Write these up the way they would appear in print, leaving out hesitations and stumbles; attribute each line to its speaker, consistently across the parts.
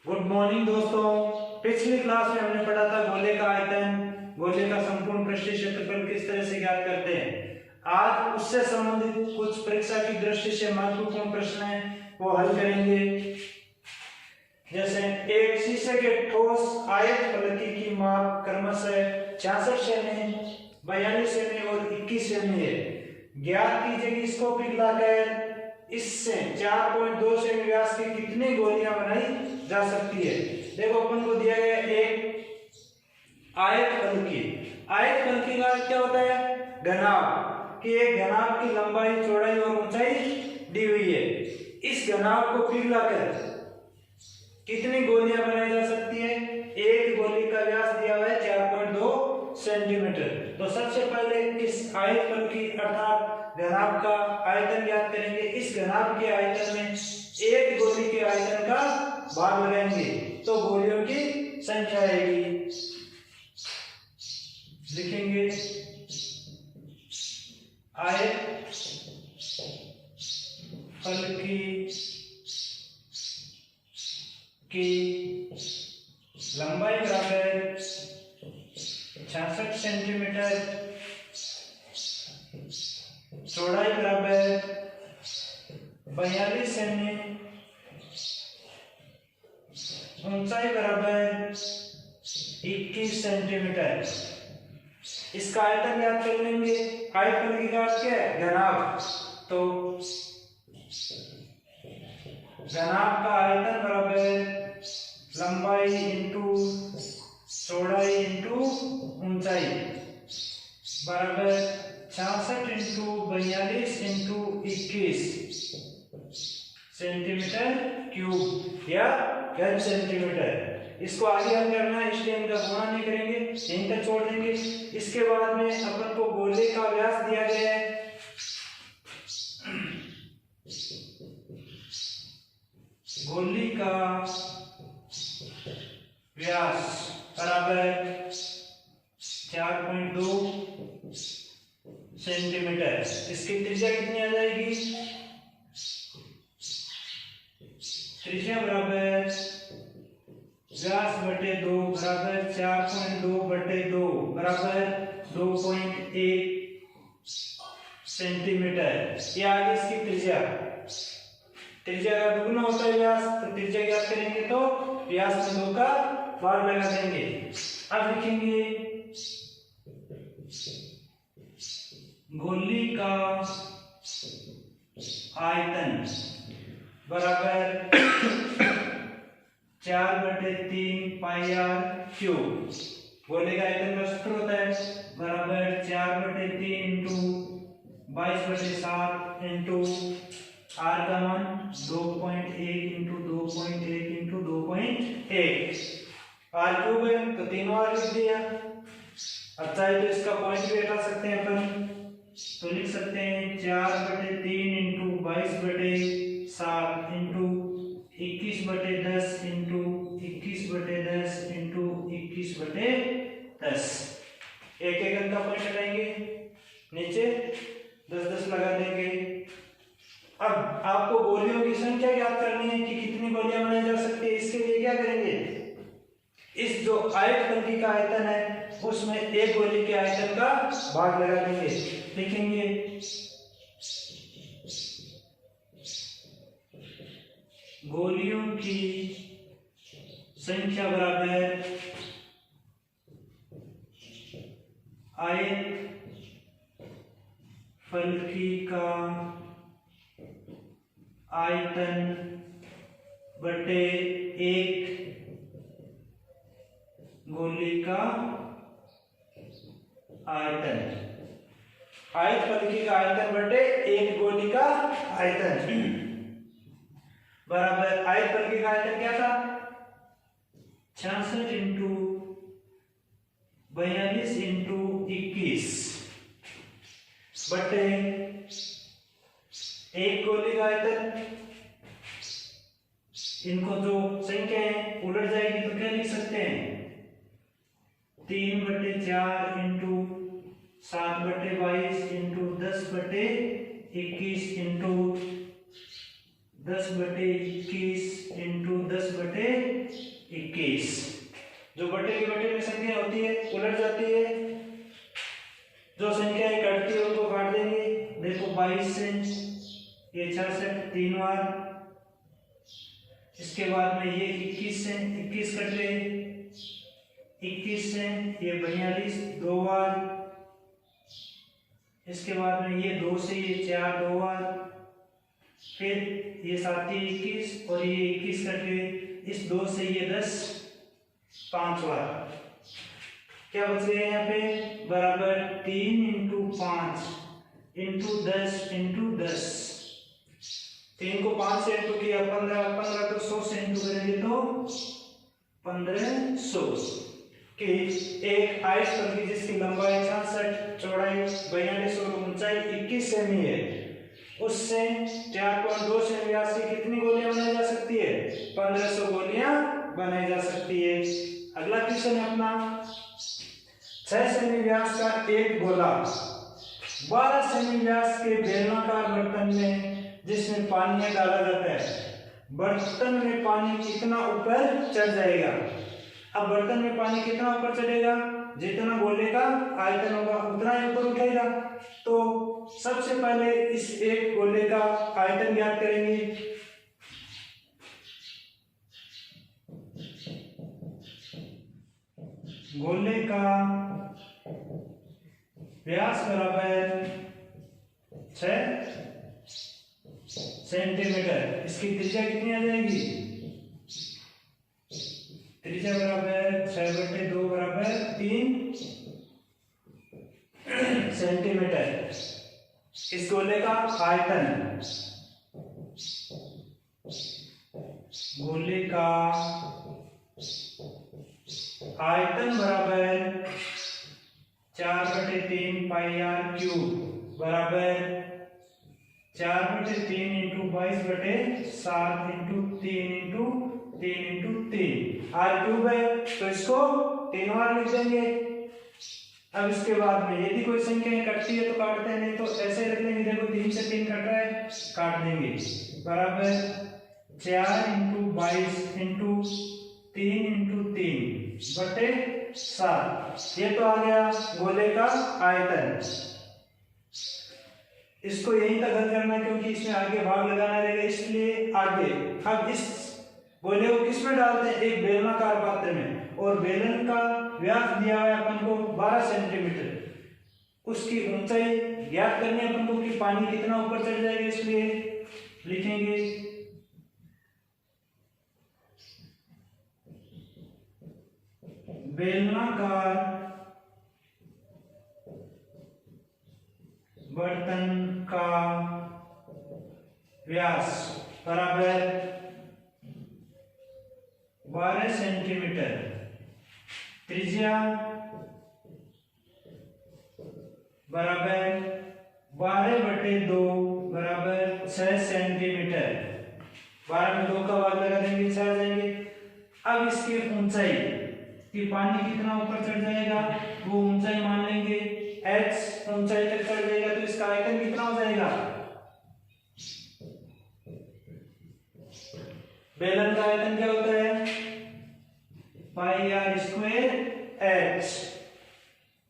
Speaker 1: Good morning दोस्तों। पिछली class में हमने पढ़ा था गोले का आयतन, गोले का संपूर्ण पृष्ठीय क्षेत्रफल किस तरह से ज्ञात करते हैं। आज उससे संबंधित कुछ परीक्षा की दृष्टि से महत्वपूर्ण प्रश्न हैं, वो हल करेंगे। जैसे एक शीशे के ठोस आयत फलकी की माप क्रमशः 66 सेमी, 42 सेमी और 21 सेमी है। ज्ञात कीजिए कि इसको पिघलाकर इससे 4.2 सेमी व्यास की कितनी गोलियां बनाई जा सकती है। देखो अपन को दिया गया एक आयत फलकी। आयत फलकी का क्या होता है? घनाभ, कि एक घनाभ की लंबाई, चौड़ाई और ऊंचाई दी हुई है। इस घनाभ को पिघलाकर कितनी गोलियां बनाई जा सकती है? एक गोली का व्यास दिया हुआ है 4.2 सेंटीमीटर। तो सबसे पहले इस आयत फलकी अर्थात घनाभ का आयतन ज्ञात करेंगे। इस घनाभ के आयतन में एक गोली के आयतन का भाग लगाएंगे तो गोलियों की संख्या आएगी। लिखेंगे आयत फलकी की लंबाई बराबर 66 सेंटीमीटर, चौड़ाई बराबर 42 सेमी, ऊंचाई बराबर 21 सेंटीमीटर। इसका आयतन ज्ञात कर लेंगे। आयत फलकी का अर्थ क्या है? घनाभ। तो घनाभ का आयतन बराबर लंबाई इंटू चौड़ाई इंटू ऊंचाई बराबर 66 इंटू 42 इंटू 21 सेंटीमीटर क्यूब या घन सेंटीमीटर। इसको आगे हल करना है, इसलिए इनका गुणा नहीं करेंगे, यहीं तक छोड़ देंगे। इसके बाद में अपन को गोले का व्यास दिया गया है। गोली का व्यास बराबर 4.2 सेंटीमीटर। इसकी त्रिज्या कितनी आ जाएगी? त्रिज्या बराबर व्यास बटे 2 बराबर 4.2 बटे 2 बराबर 2.1 सेंटीमीटर। ये आ गई इसकी त्रिज्या। त्रिज्या का दुगुना होता है व्यास, तो त्रिज्या ज्ञात करेंगे तो व्यास में 2 का भाग लगा देंगे। अब लिखेंगे गोली का आयतन बराबर 4/3 पाई आर क्यूब। गोले का आयतन का सूत्र होता है बराबर 4/3 इंटू 22/7 इंटू आर का मान 2.1 इंटू 2.1 इंटू 2.1। आर क्यूब है तो तीनों आर लिख दिया। अब चाहे तो इसका पॉइंट भी हटा सकते हैं अपन, तो लिख सकते हैं 4/3 इंटू 22/7 इंटू 21/10 इंटू 21/10 इंटू 21/10। एक एक अंक का पॉइंट हटाएंगे, नीचे 10-10 लगा देंगे। अब आपको गोलियों की संख्या ज्ञात करनी है कि कितनी गोलियां बनाई जा सकती है। इसके लिए क्या करेंगे? इस जो आयत फलकी का आयतन है उसमें एक गोली के आयतन का भाग लगा देंगे। लिखेंगे गोलियों की संख्या बराबर आयत फलकी का आयतन बटे एक गोली का आयतन। आयत फलकी का आयतन बटे एक गोली का आयतन बराबर आयत फलकी का आयतन क्या था? 66 इंटू 42 इंटू 21 बटे एक गोली का आयतन। इनको जो संख्या है उलट जाएगी तो क्या लिख सकते हैं? 3/4 इंटू 7/22 इंटू 10/21 इंटू 10/21 इंटू 10/21। जो बटे की बटे में संख्या होती है उलट जाती है, जो संख्याएं कटती है उनको काट देंगे। देखो 22 से ये 66 3 बार, इसके बाद में ये 21 से 21 कट गए, 21 से ये 42 2 बार, इसके बाद में ये 2 से ये 4 2 बार, फिर ये 7 21 और ये 21 कट गए, इस 2 से ये 10 5 बार। क्या बच गया यहाँ पे बराबर 3 इंटू 5 इंटू 10 इंटू 10। 3 को 5 से इंटू किया 15, 15 को 100 से इंटू करेंगे तो 1500 कि एक आयतफल की जिसकी लंबाई 66 चौड़ाई 42 और ऊंचाई 21 सेमी है, उससे 4.2 सेमी व्यास की कितनी गोलियां बनाई जा सकती है? 1500 गोलियां बनाई जा सकती है। अगला क्वेश्चन है अपना 6 सेमी व्यास का एक गोला 12 सेमी व्यास के बेलनाकार बर्तन में जिसमें पानी डाला जाता है, बर्तन में पानी कितना ऊपर चढ़ जाएगा? अब बर्तन में पानी कितना ऊपर चढ़ेगा? जितना गोले का आयतन होगा उतना ही ऊपर उठेगा। तो सबसे पहले इस एक गोले का आयतन ज्ञात करेंगे। गोले का व्यास बराबर 6 सेंटीमीटर। इसकी त्रिज्या कितनी आ जाएगी? त्रिज्या बराबर 6/2 बराबर 3 सेंटीमीटर। इस गोले का आयतन, गोले का आयतन बराबर 4/3 पाई r क्यूब बराबर 4/3 into 22/7 into 3 into 3 into 3 r cube है, तो इसको 3 बार लिख देंगे। अब इसके बाद में यदि कोई संख्या कटती है तो काटते हैं, नहीं तो ऐसे रख लेंगे। देखो 3 से 3 कट रहा है, काट देंगे बराबर 4 इंटू 22 इंटू 3 इंटू 3/7। ये तो आ गया गोले का आयतन। इसको यहीं तक हल करना क्योंकि इसमें आगे भाग लगाना रहेगा, इसलिए आगे। अब इस गोले को किस में डालते हैं? एक बेलनाकार पात्र में, और बेलन का व्यास दिया है अपन को 12 सेंटीमीटर। उसकी ऊंचाई ज्ञात करनी है अपन को कि पानी कितना ऊपर चढ़ जाएगा, इसलिए लिखेंगे बेलनाकार बर्तन का व्यास बराबर 12 सेंटीमीटर, त्रिज्या बराबर 12/2 बराबर 6 सेंटीमीटर। 12 में 2 का भाग लगा देंगे, 6 आ जाएंगे। अब इसकी ऊंचाई कि पानी कितना ऊपर चढ़ जाएगा वो ऊंचाई मान लेंगे, h ऊंचाई तक चढ़ जाएगा, तो इसका आयतन कितना हो जाएगा? बेलन का आयतन क्या होता है? पाई r स्क्वायर h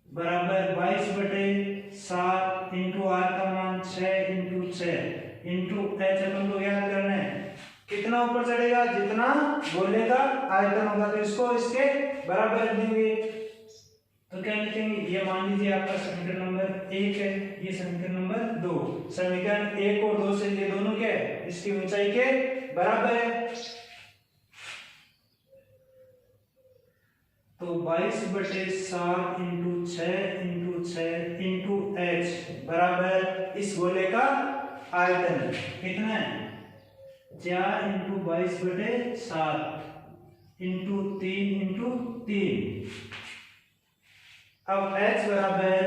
Speaker 1: बराबर 22/7 इंटू r का मान 6 इंटू 6 इंटू h अपन को याद करना है कितना ऊपर चढ़ेगा, जितना गोले का आयतन होगा, तो इसको इसके बराबर रख देंगे। तो क्या लिखेंगे? ये मान लीजिए आपका समीकरण नंबर 1 है, ये समीकरण नंबर 2। समीकरण 1 और 2 से ये दोनों क्या है? इसकी ऊंचाई के बराबर है। तो 22/7 इंटू 6 इंटू 6 इंटू h बराबर इस गोले का आयतन कितना है? 4 इंटू 22/7 इंटू 3 इंटू 3। अब h बराबर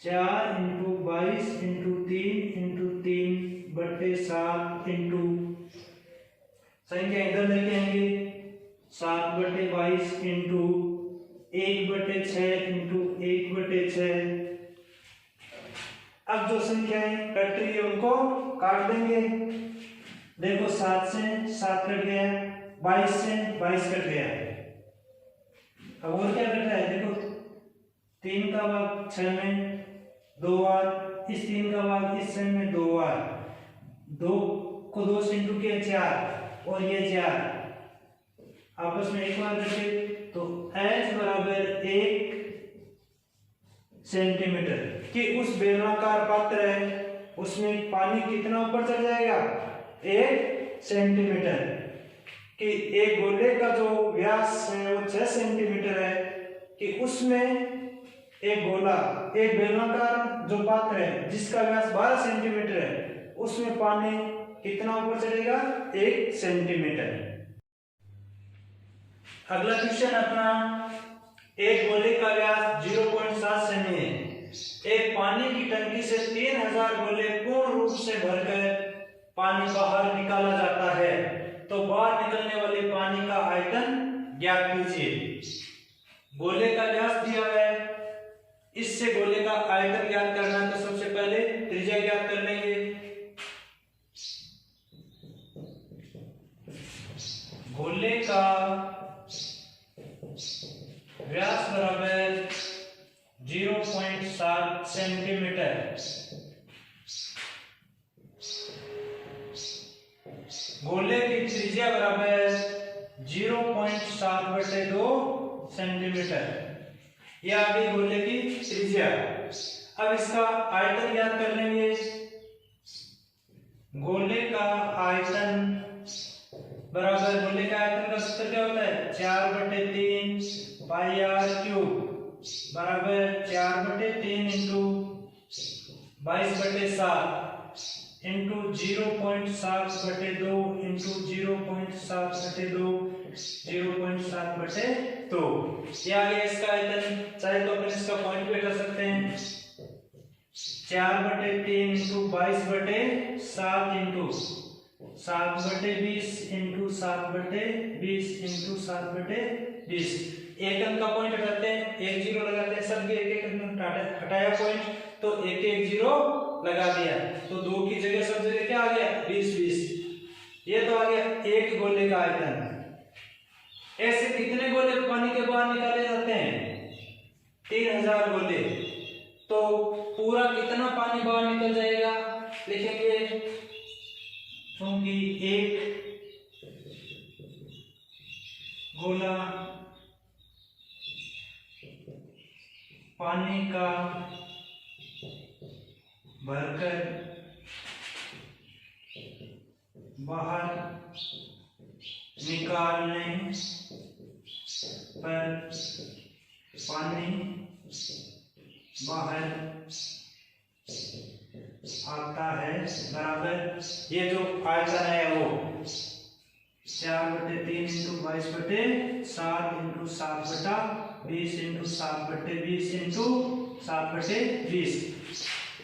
Speaker 1: 4 इंटू 22 इंटू 3 इंटू 3/7 इंटू संख्या इधर लेके आएंगे 7/22 इंटू 1/6 इंटू 1/6। अब जो जो संख्याएं कट रही है उनको काट देंगे। देखो 7 से 7 कट गया, 22 से 22 कट गया। अब और क्या कट रहा है, देखो 3 का भाग 6 में 2 बार, इस 3 का भाग इस 6 में 2 बार, 2 को 2 से इंटू किया 4 और ये 4 आपस में एक बार कटे, तो h बराबर 1 सेंटीमीटर कि उस बेलनाकार पात्र है उसमें पानी कितना ऊपर चढ़ जाएगा, 1 सेंटीमीटर। कि एक गोले का जो व्यास है वो 6 सेंटीमीटर है, कि उसमें एक गोला, एक बेलनाकार जो पात्र है जिसका व्यास 12 सेंटीमीटर है, उसमें पानी कितना ऊपर चढ़ेगा, 1 सेंटीमीटर। अगला क्वेश्चन अपना, एक गोले का व्यास 0.7 सेमी है, एक पानी की टंकी से 3000 गोले पूर्ण रूप से भरकर पानी बाहर निकाला जाता है, तो बाहर निकलने वाले पानी का आयतन ज्ञात कीजिए। गोले का व्यास दिया हुआ है, इससे गोले का आयतन ज्ञात करना है, तो सबसे पहले त्रिज्या ज्ञात कर लेंगे। गोले का व्यास बराबर 0.7 सेंटीमीटर। गोले की त्रिज्या बराबर 0.7/2 सेंटीमीटर। यह आ गई गोले की त्रिज्या। अब इसका आयतन ज्ञात कर लेंगे। गोले का आयतन बराबर, गोले का आयतन का सूत्र क्या होता है, 4/3 पाई आर क्यूब बराबर 4/3 इंटू 22/7 इंटू 0.7/2 इंटू 0.7/2 0.7/2। ये आ गया इसका आयतन। चाहे तो अपन इसका पॉइंट भी कर सकते हैं, 4/3 इंटू 22/7 इंटू 7/20 इंटू 7/20 इंटू 7/20। एक अंक का पॉइंट हटाते हैं, 1 0 लगाते हैं, सबके एक अंक हटाया पॉइंट, तो 1 1 0 लगा दिया, तो 2 की जगह सब जगह क्या आ गया, 20 20। ये तो आ गया एक गोले का आयतन। ऐसे कितने गोले पानी के बाहर निकाले जाते हैं, 3000 गोले। तो पूरा कितना पानी बाहर निकल जाएगा लिखेंगे, क्योंकि एक गोला पानी का भरकर बाहर निकालने पर पानी बाहर आता है बराबर, ये जो आयतन है वो 4/3 इंटू 22/7 इंटू 7/20 इंटू 7/20 इंटू 7/20।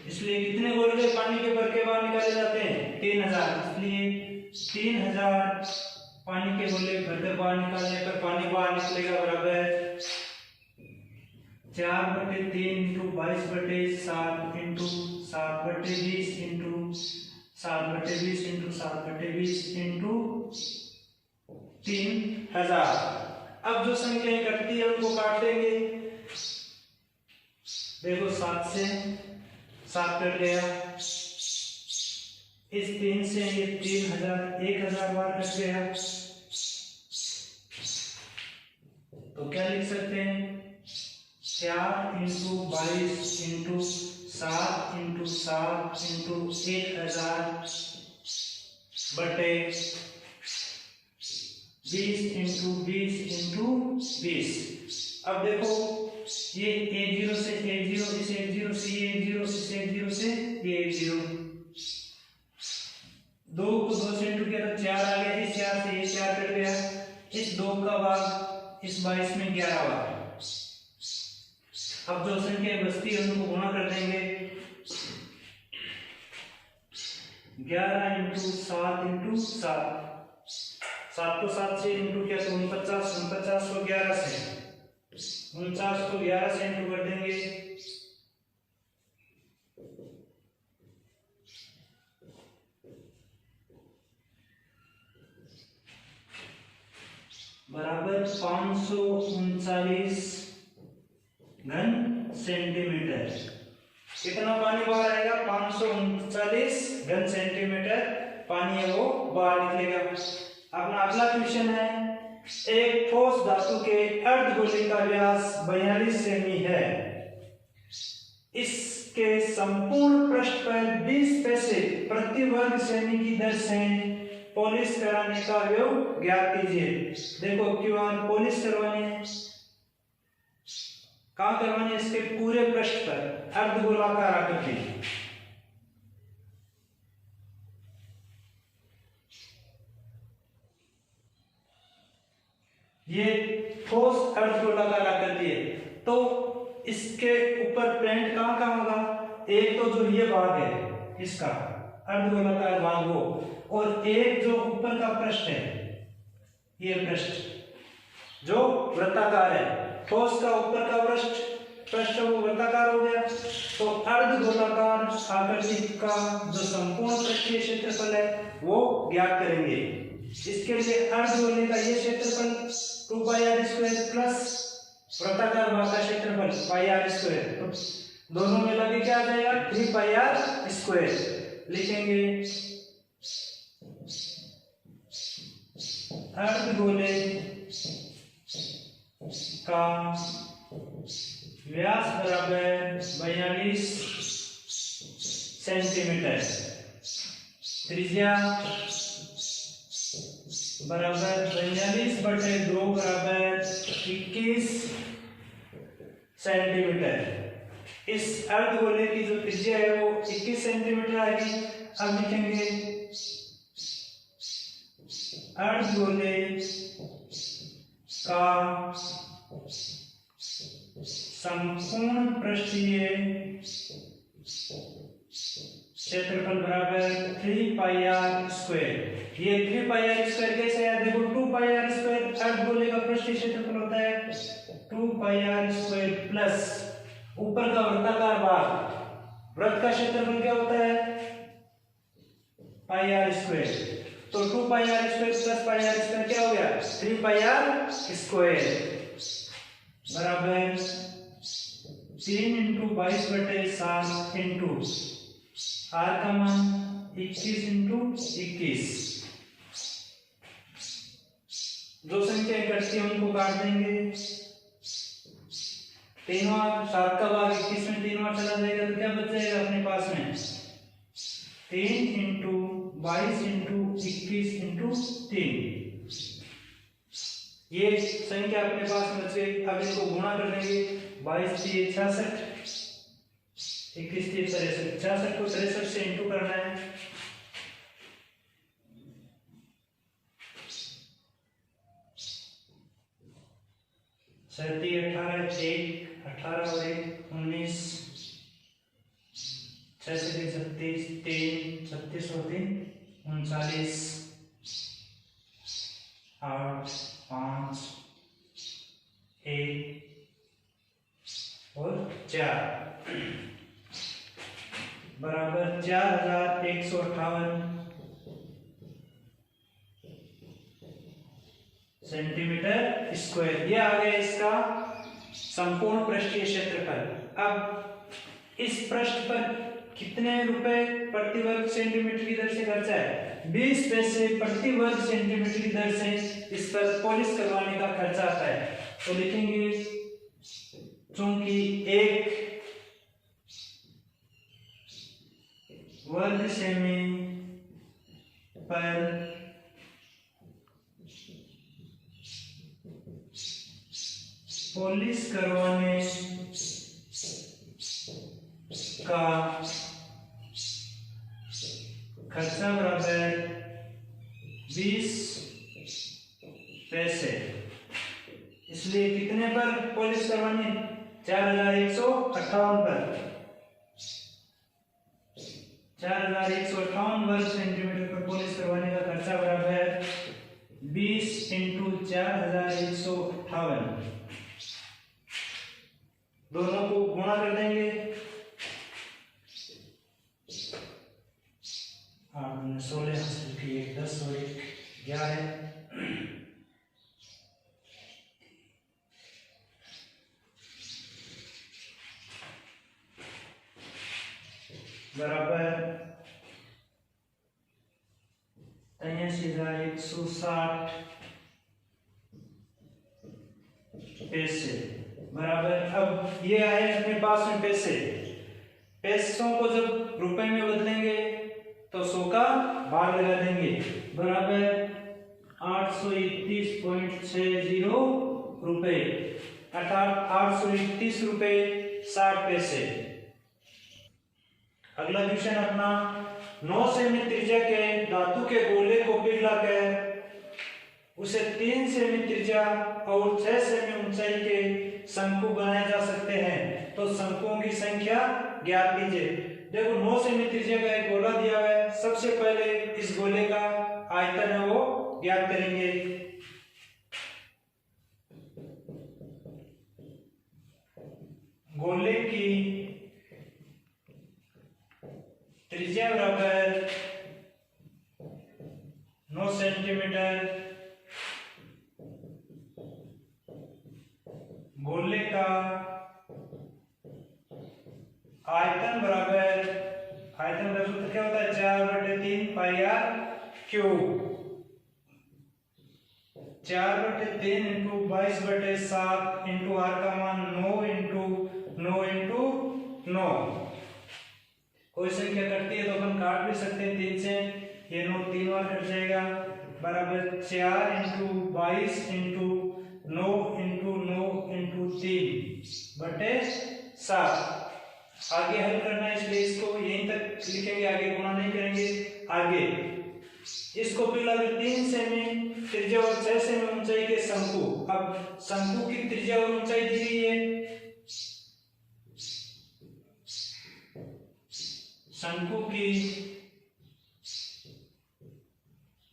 Speaker 1: इसलिए कितने गोले पानी के भर के बाहर निकाले जाते हैं, 3000। इसलिए 3000 पानी के गोले भरकर बाहर निकालने पर पानी बाहर निकलेगा बराबर 4/3 into 22/7 into 7/20 into 7/20 into 7/20 into 3000। अब जो संख्याएं कटती है उनको काट देंगे। देखो 7 से 7 कट गया, इस 3 से ये 3000 1000 बार कट गया, तो क्या लिख सकते हैं, 4 इंटू 22 इंटू 7 इंटू 7 इंटू 1000 बटे 20 इंटू 20 इंटू 20। अब देखो ये 1 0 से 1 0, इस 1 0 से ये 1 0, इस 1 0 से ये 1 0, 2 को 2 से इंटू किया तो 4 आ गया, इस 4 से ये 4 कट गया, इस 2 का भाग इस 22 में 11 बार। अब जो संख्या बचती है उनको गुणा कर देंगे, 11 इंटू 7 इंटू 7, 7 को 7 से इंटू किया तो 49, 49 को 11 से, 49 को 11 से इंटू कर देंगे, बराबर 539 घन सेंटीमीटर। कितना पानी बाहर आएगा? 539 घन सेंटीमीटर पानी है वो बाहर निकलेगा। अपना अगला क्वेश्चन है, एक ठोस धातु के अर्धगोले का व्यास 42 सेमी है, इसके संपूर्ण पृष्ठ पर 20 पैसे प्रति वर्ग सेमी की दर से पॉलिश कराने का योग ज्ञात कीजिए। देखो क्यूआर पॉलिश करवानी है, कहाँ करवानी है? इसके पूरे पृष्ठ पर अर्धगोलाकार आकृति। ये ठोस अर्धगोलाकार आकृति है, तो इसके ऊपर पेंट कहाँ कहाँ होगा? एक तो जो ये भाग है इसका अर्धगोलाकार भाग वो, और एक जो ऊपर का पृष्ठ है, ये पृष्ठ जो वृत्ताकार है, ठोस का ऊपर का पृष्ठ वो वृत्ताकार हो गया। तो अर्धगोलाकार आकृति का जो संपूर्ण पृष्ठीय क्षेत्रफल है वो ज्ञात करेंगे। इसके लिए अर्धगोले का ये क्षेत्रफल 2πr² प्लस वृत्ताकार भाग का क्षेत्रफल πr², तो दोनों मिला के क्या आ जाएगा? 3πr²। लिखेंगे अर्धगोले का व्यास बराबर 42 सेंटीमीटर, त्रिज्या बराबर 42/2 बराबर 21 सेंटीमीटर। इस अर्धगोले की जो त्रिज्या है वो 21 सेंटीमीटर आएगी। अब लिखेंगे अर्धगोले का संपूर्ण पृष्ठीय क्षेत्रफल बराबर 3πr²। ये 3πr² कैसे है? देखो 2πr² अर्धगोले का पृष्ठीय क्षेत्रफल होता है 2πr² प्लस ऊपर का वृत्ताकार भाग, वृत्त का क्षेत्रफल क्या होता है? πr²। तो 2πr² प्लस πr² क्या हो गया? 3πr² बराबर 3 × 22/7 इंटू r का मान 21 × 21। जो संख्या इकट्ठी उनको काट देंगे। 3 और 7 का भाग 21 में 3 और चला जाएगा तो क्या बच जाएगा अपने पास में? 3 × 22 × 21 × 3। ये संख्या अपने पास में बच गई। अब इसको गुणा कर देंगे। 22 × 3 = 66, 21 × 3 = 63। 66 को 63 से इंटू करना है। 37 18 1 18 और 1 19, 6 से 36 3 36 और 3 39, 8 5 1 और 4 बराबर 4158 सेंटीमीटर स्क्वायर। ये आ गया इसका संपूर्ण पृष्ठीय क्षेत्रफल। अब इस पृष्ठ पर कितने रुपए प्रति वर्ग सेंटीमीटर की दर से खर्चा है? 20 पैसे प्रति वर्ग सेंटीमीटर की दर से इस पर पॉलिश करवाने का खर्चा आता है। तो लिखेंगे चूंकि 1 वर्ग सेमी पर पॉलिश करवाने का खर्चा बराबर 20 पैसे। इसलिए कितने पर पॉलिश करवानी? 4158 पर। 4158 वर्ग सेंटीमीटर पर पॉलिश करवाने का खर्चा बराबर 20 × 4158। दोनों को गुणा कर देंगे। 8 16 10 और 1 11। 160 पैसे बराबर। अब ये आए अपने पास में पैसे, पैसों को जब रुपए में बदलेंगे तो 100 का भाग लगा देंगे, बराबर 831.60 रुपए, अर्थात 831 रुपए 60 पैसे। अगला क्वेश्चन अपना, 9 सेमी त्रिज्या के धातु के गोले को पिघलाकर उसे 3 सेमी त्रिज्या और 6 सेमी ऊंचाई के शंकु बनाए जा सकते हैं, तो शंकुओं की संख्या ज्ञात कीजिए। देखो 9 सेमी त्रिज्या का एक गोला दिया हुआ है, सबसे पहले इस गोले का आयतन है वो ज्ञात करेंगे। गोले की त्रिज्या बराबर 9 सेंटीमीटर, गोले का आयतन बराबर, आयतन का सूत्र क्या होता है, 4/3 pi R cube, 4/3 into 22/7 into R का मान 9 इंटू 9 इंटू 9। कोई संख्या कटती है तो अपन काट भी सकते हैं 3 से, ये 9 3 बार कट जाएगा, बराबर 4 इंटू 22 इंटू 9 इंटू 9 इंटू 3/7। आगे हल करना है, इसलिए इसको यहीं तक लिखेंगे, आगे गुणा नहीं करेंगे। आगे इसको पिघलाकर 3 सेमी त्रिज्या और 6 सेमी ऊंचाई के शंकु, अब शंकु की त्रिज्या और ऊंचाई दी गई है, शंकु की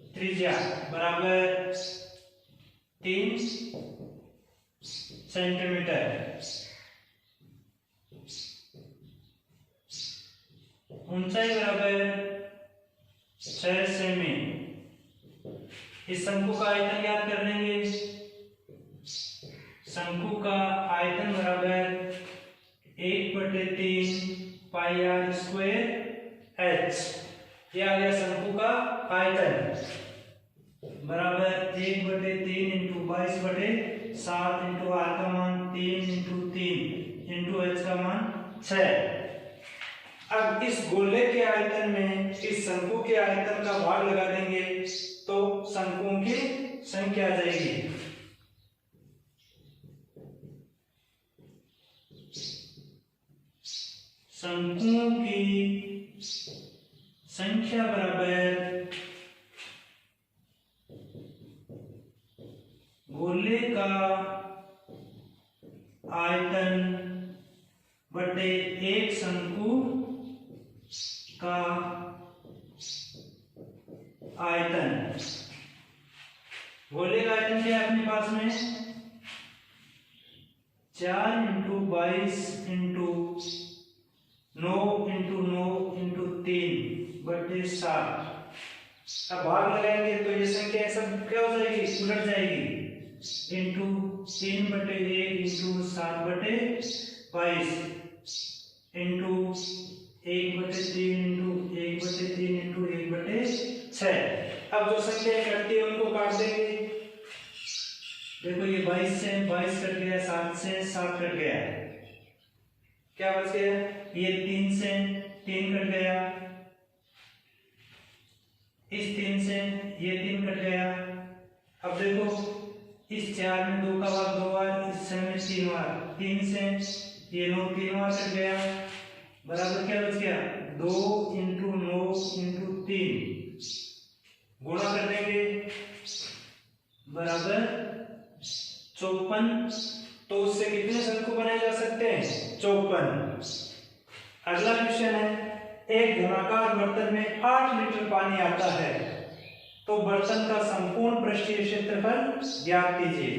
Speaker 1: त्रिज्या बराबर 3 सेंटीमीटर, ऊंचाई बराबर 6 सेमी। इस शंकु का आयतन ज्ञात कर लेंगे, शंकु का आयतन बराबर 1/3 पाई आर स्क्वायर एच, ये आ गया शंकु का आयतन, बराबर 1/3 इंटू 22/7 इंटू आर का मान 3 इंटू 3 इंटू एच का मान 6। अब इस गोले के आयतन में इस शंकु के आयतन का भाग लगा देंगे तो शंकुओं की संख्या आ जाएगी। शंकुओं की संख्या बराबर गोले का आयतन बटे एक शंकु का आयतन। गोले का आयतन क्या है अपने पास में, 4 इंटू 22 इंटू 9 इंटू 9 इंटू 3/7। अब भाग लगाएंगे तो ये संख्या सब क्या हो जाएगी, उलट जाएगी, into 3/1 into 7/22 into 1/3 into 1/3 into 1/6। अब जो संख्या कटती है उनको काट देंगे। देखो ये 22 से 22 कट गया, 7 से 7 कट गया, क्या बच गया, ये 3 से 3 कट गया, इस 3 से ये 3 कट गया। अब देखो इस 4 में 2 का भाग 2 बार, इस 6 में 3 बार, 3 से ये 9 3 बार कट गया, बराबर क्या बच गया, 2 इंटू 9 इंटू 3, गुणा कर देंगे, बराबर 54। तो उससे कितने शंकु बनाए जा सकते हैं, 54। अगला क्वेश्चन है, एक घनाकार बर्तन में 8 लीटर पानी आता है, तो बर्तन का संपूर्ण पृष्ठीय क्षेत्रफल ज्ञात कीजिए।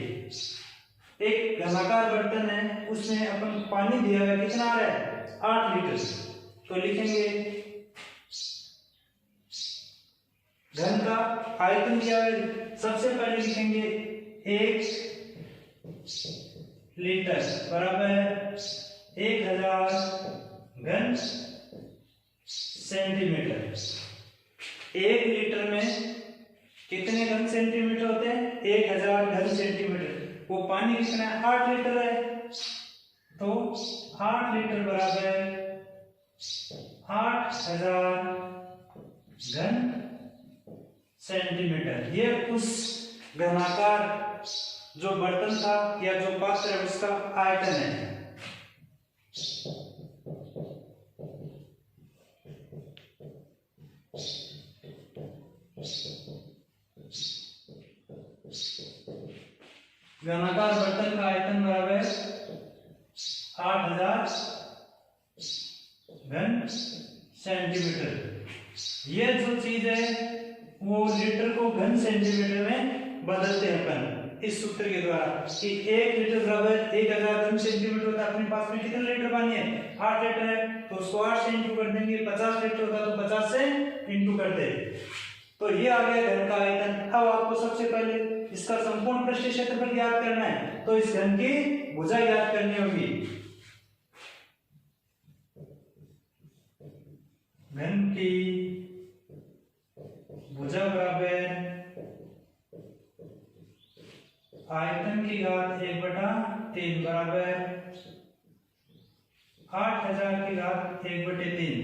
Speaker 1: एक घनाकार बर्तन है, उसमें अपन पानी दिया हुआ कितना आ रहा है, 8 लीटर, तो लिखेंगे घन का आयतन क्या है, सबसे पहले लिखेंगे 1 लीटर बराबर 1000 घन सेंटीमीटर। 1 लीटर में कितने घन सेंटीमीटर होते हैं? 1000 घन सेंटीमीटर। वो पानी कितना है? 8 लीटर है, तो 8 लीटर बराबर 8000 घन सेंटीमीटर। ये उस घनाकार जो बर्तन था या जो पात्र है उसका आयतन है। घनाकार बर्तन का आयतन बराबर 8000 घन सेंटीमीटर। ये जो चीज है वो लीटर को घन सेंटीमीटर में बदलते हैं अपन इस सूत्र के द्वारा कि 1 लीटर बराबर 1000 घन सेंटीमीटर होता है। अपने पास में कितने लीटर पानी है? 8 लीटर है, तो उसको 8 से इंटू कर देंगे। 50 लीटर होता तो 50 से इंटू कर दे, तो ये आ गया घन का आयतन। अब आपको सबसे पहले इसका संपूर्ण पृष्ठीय क्षेत्रफल ज्ञात करना है, तो इस घन की भुजा ज्ञात करनी होगी। घन की भुजा बराबर आयतन की घात 1/3 बराबर 8000 की घात 1/3।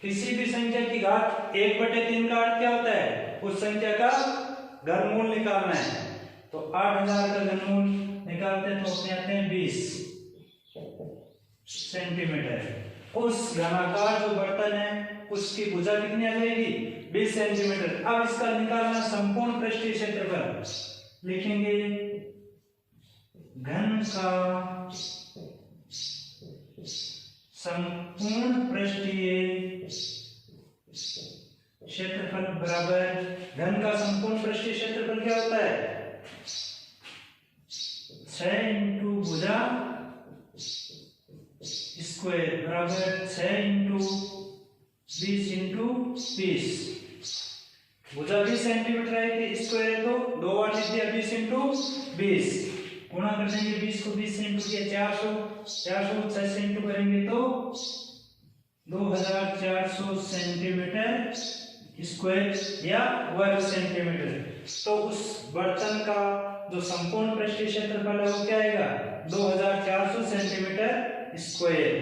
Speaker 1: किसी भी संख्या की घात 1/3 का अर्थ क्या होता है? उस संख्या का घनमूल निकालना है। तो 8000 का घनमूल निकालते हैं तो अपने आते हैं 20 सेंटीमीटर। उस घनाकार जो बर्तन है उसकी भुजा कितनी आ जाएगी? 20 सेंटीमीटर। अब इसका निकालना संपूर्ण पृष्ठीय क्षेत्रफल लिखेंगे। घन का संपूर्ण पृष्ठीय क्षेत्रफल बराबर, घन का संपूर्ण पृष्ठीय क्षेत्रफल क्या होता है? 6 इंटू भुजा स्क्वायर बराबर 6 इंटू 20 इंटू 20। भुजा 20 सेंटीमीटर है, स्क्वायर है तो 2 बार लिख दिया 20 इंटू 20। गुणा कर देंगे 20 को 20 से इंटू किया 400, 6 से इंटू करेंगे तो 2400 सेंटीमीटर स्क्वायर या वर्ग सेंटीमीटर। तो उस बर्तन का जो संपूर्ण पृष्ठीय क्षेत्रफल है वो क्या आएगा? 2400 सेंटीमीटर स्क्वायर।